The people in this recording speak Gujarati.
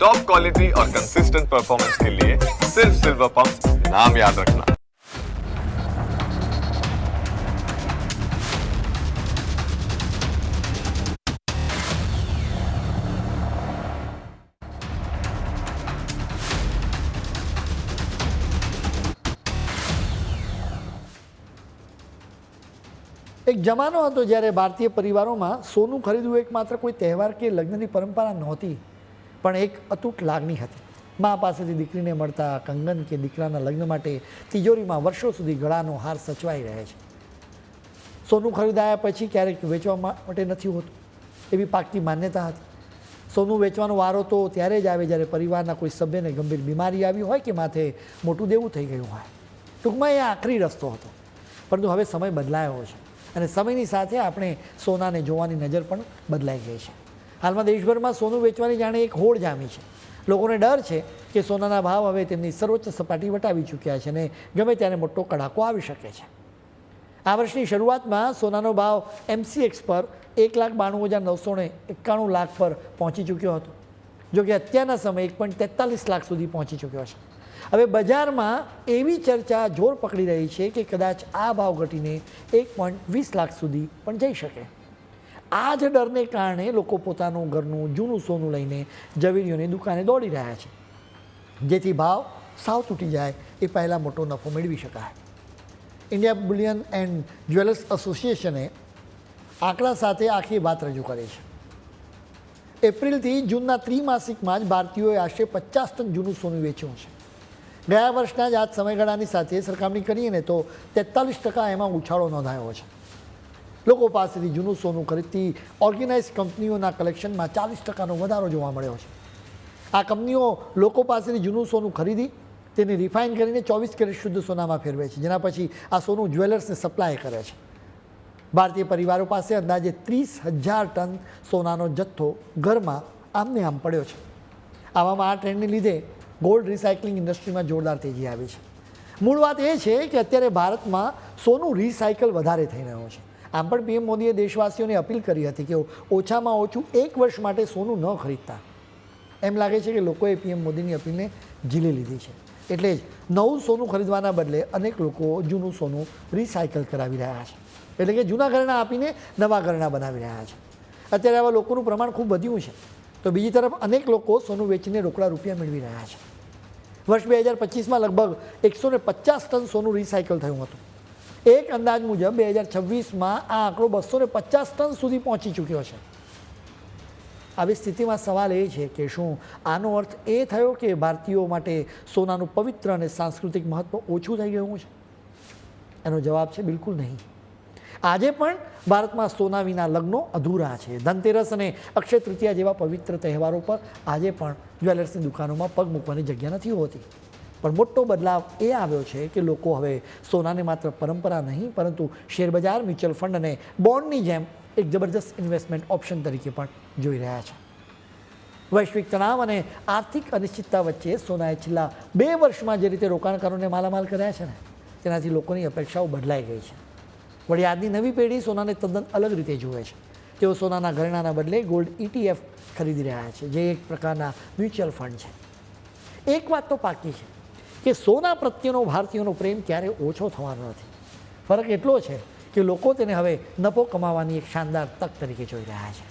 टॉप क्वालिटी और कंसिस्टेंट परफॉर्मेंस के लिए सिर्फ सिल्वर पंप नाम याद रखना। એક જમાનો હતો જ્યારે ભારતીય પરિવારોમાં સોનું ખરીદવું એકમાત્ર કોઈ તહેવાર કે લગ્નની પરંપરા નહોતી, પણ એક અતૂટ લાગણી હતી. મા પાસેથી દીકરીને મળતા કંગન કે દીકરાના લગ્ન માટે તિજોરીમાં વર્ષો સુધી ગળાનો હાર સચવાઈ રહે છે. સોનું ખરીદાયા પછી ક્યારેક વેચવા માટે નથી હોતું, એવી પાક્કી માન્યતા હતી. સોનું વેચવાનો વારો તો ત્યારે જ આવે જ્યારે પરિવારના કોઈ સભ્યને ગંભીર બીમારી આવી હોય કે માથે મોટું દેવું થઈ ગયું હોય. ટૂંકમાં એ આખરી રસ્તો હતો. પરંતુ હવે સમય બદલાયો છે અને સમયની સાથે આપણે સોનાને જોવાની નજર પણ બદલાઈ ગઈ છે. હાલમાં દેશભરમાં સોનું વેચવાની જાણે એક હોડ જામી છે. લોકોને ડર છે કે સોનાના ભાવ હવે તેમની સર્વોચ્ચ સપાટી વટાવી ચૂક્યા છે અને ગમે ત્યારે મોટો કડાકો આવી શકે છે. આ વર્ષની શરૂઆતમાં સોનાનો ભાવ MCX પર 1,92,991 લાખ પર પહોંચી ચૂક્યો હતો. જોકે અત્યારના સમયે 1.43 લાખ સુધી પહોંચી ચૂક્યો છે. હવે બજારમાં એવી ચર્ચા જોર પકડી રહી છે કે કદાચ આ ભાવ ઘટીને 1.20 લાખ સુધી પણ જઈ શકે. આ જ ડરને કારણે લોકો પોતાનું ઘરનું જૂનું સોનું લઈને ઝવેરીઓની દુકાને દોડી રહ્યા છે, જેથી ભાવ સાવ તૂટી જાય એ પહેલાં મોટો નફો મેળવી શકાય. ઇન્ડિયા બુલિયન એન્ડ જ્વેલર્સ એસોસિએશને આંકડા સાથે આખી વાત રજૂ કરી છે. એપ્રિલથી જૂનના ત્રિમાસિકમાં જ ભારતીયોએ આશરે 50 ટન જૂનું સોનું વેચ્યું છે. ગયા વર્ષના જ આ સમયગાળાની સાથે સરખામણી કરીએ ને તો 43% એમાં ઉછાળો નોંધાયો છે. લોકો પાસેથી જૂનું સોનું ખરીદતી ઓર્ગેનાઇઝ કંપનીઓના કલેક્શનમાં 40%નો વધારો જોવા મળ્યો છે. આ કંપનીઓ લોકો પાસેથી જૂનું સોનું ખરીદી તેને રિફાઇન કરીને 24 કેરેટ શુદ્ધ સોનામાં ફેરવે છે, જેના પછી આ સોનું જ્વેલર્સને સપ્લાય કરે છે. ભારતીય પરિવારો પાસે અંદાજે 30,000 ટન સોનાનો જથ્થો ઘરમાં આમને આમ પડ્યો છે. આવામાં આ ટ્રેન્ડને લીધે ગોલ્ડ રિસાયકલિંગ ઇન્ડસ્ટ્રીમાં જોરદાર તેજી આવી છે. મૂળ વાત એ છે કે અત્યારે ભારતમાં સોનું રિસાયકલ વધારે થઈ રહ્યું છે. આમ પણ PM મોદીએ દેશવાસીઓને અપીલ કરી હતી કે ઓછામાં ઓછું 1 વર્ષ માટે સોનું ન ખરીદતા. એમ લાગે છે કે લોકોએ PM મોદીની અપીલને ઝીલી લીધી છે. એટલે જ નવું સોનું ખરીદવાના બદલે અનેક લોકો જૂનું સોનું રિસાયકલ કરાવી રહ્યા છે. એટલે કે જૂના ઘરેણાં આપીને નવા ઘરેણાં બનાવી રહ્યા છે. અત્યારે આવા લોકોનું પ્રમાણ ખૂબ વધ્યું છે. તો બીજી તરફ અનેક લોકો સોનું વેચીને રોકડા રૂપિયા મેળવી રહ્યા છે. વર્ષ 2025માં લગભગ 150 ટન સોનું રિસાયકલ થયું હતું. એક અંદાજ મુજબ 2026માં આ આંકડો 250 ટન સુધી પહોંચી ચૂક્યો છે. આવી સ્થિતિમાં સવાલ એ છે કે શું આનો અર્થ એ થયો કે ભારતીયો માટે સોનાનું પવિત્ર અને સાંસ્કૃતિક મહત્ત્વ ઓછું થઈ ગયું છે? એનો જવાબ છે બિલકુલ નહીં. આજે પણ ભારતમાં સોના વિના લગ્નો અધૂરા છે. ધનતેરસ અને અક્ષય તૃતીયા જેવા પવિત્ર તહેવારો પર આજે પણ જ્વેલર્સની દુકાનોમાં પગ મૂકવાની જગ્યા નથી હોતી. પણ મોટો બદલાવ એ આવ્યો છે કે લોકો હવે સોનાને માત્ર પરંપરા નહીં પરંતુ શેરબજાર, મ્યુચ્યુઅલ ફંડ અને બોન્ડની જેમ એક જબરજસ્ત ઇન્વેસ્ટમેન્ટ ઓપ્શન તરીકે પણ જોઈ રહ્યા છે. વૈશ્વિક તણાવ અને આર્થિક અનિશ્ચિતતા વચ્ચે સોનાએ છેલ્લા 2 વર્ષમાં જે રીતે રોકાણકારોને માલામાલ કર્યા છે ને, તેનાથી લોકોની અપેક્ષાઓ બદલાઈ ગઈ છે. વળી આજની નવી પેઢી સોનાને તદ્દન અલગ રીતે જુએ છે. તેઓ સોનાના ઘરેણાના બદલે ગોલ્ડ ETF ખરીદી રહ્યા છે, જે એક પ્રકારના મ્યુચ્યુઅલ ફંડ છે. એક વાત તો પાકી છે કે સોના પ્રત્યેનો ભારતીયોનો પ્રેમ ક્યારે ઓછો થવાનો નથી. ફરક એટલો છે કે લોકો તેને હવે નફો કમાવાની એક શાનદાર તક તરીકે જોઈ રહ્યા છે.